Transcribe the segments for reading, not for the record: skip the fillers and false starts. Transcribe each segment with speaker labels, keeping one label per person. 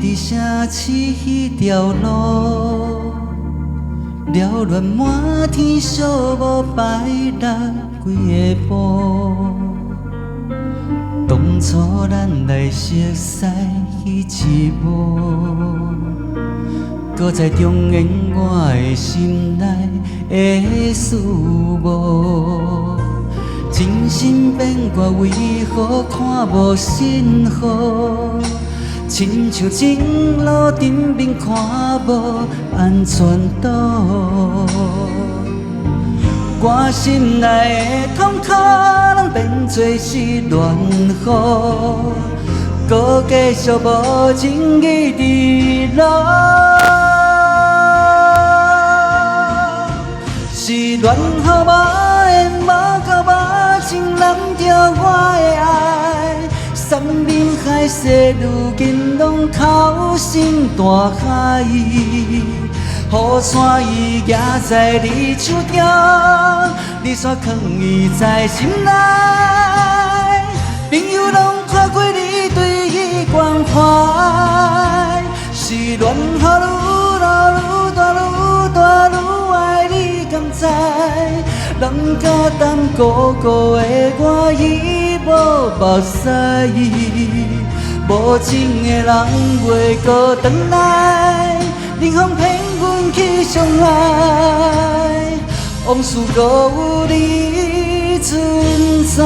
Speaker 1: 伫城市迄条路，缭乱满天小雾摆落几个步。当初咱来熟悉迄一幕，搁再重演我的心内的事无。真心变卦为何看无信号？亲像前路顶面看无安全岛。我心内的痛苦，拢变作是乱雨，搁继续无情义伫路。是乱雨无缘，无靠无情拦着我的爱。山明海誓，如今拢口心大海。雨伞伊举在你手中，你却藏伊在心内。朋友拢看过你对伊关怀，是乱雨愈落愈大愈大愈爱你敢知？人甲胆孤孤的我已无目屎，无情的人袂搁转来，冷风骗阮去相爱，往事搁有你存在。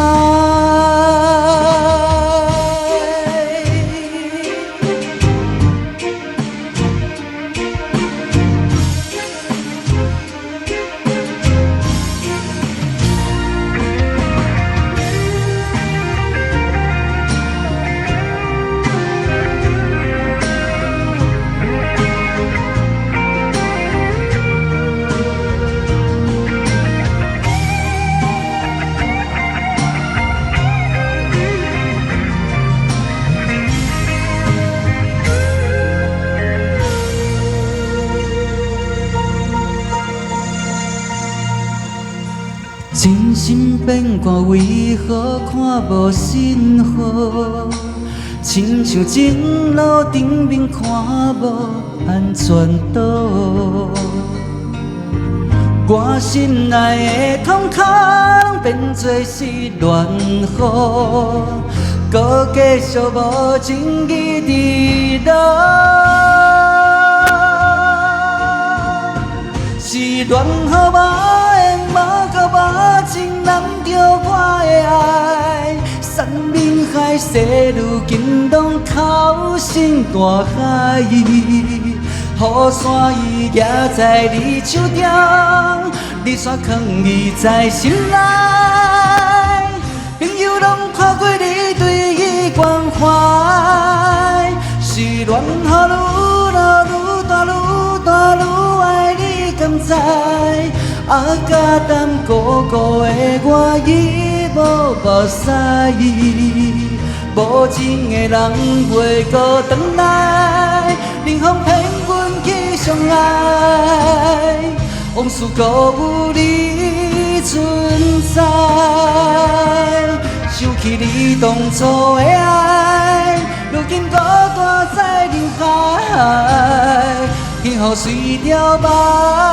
Speaker 1: 真心变卦为何看无信号？亲像前路顶面看无安全岛。我心内的痛苦，拢变作是乱雨，搁继续无情义伫路。是乱雨无缘，无靠无情拦着我的爱。山明海誓，如今拢口心大海。雨伞伊举在你手中，你却藏伊在心内。朋友拢看过你对伊关怀，是乱雨愈落愈大愈大愈爱你敢知？甲胆孤孤的我已无目屎，无情的人袂搁转来，冷风骗阮去相爱，往事搁有你存在。想起你当初的爱，如今孤单在人海，幸福随着梦。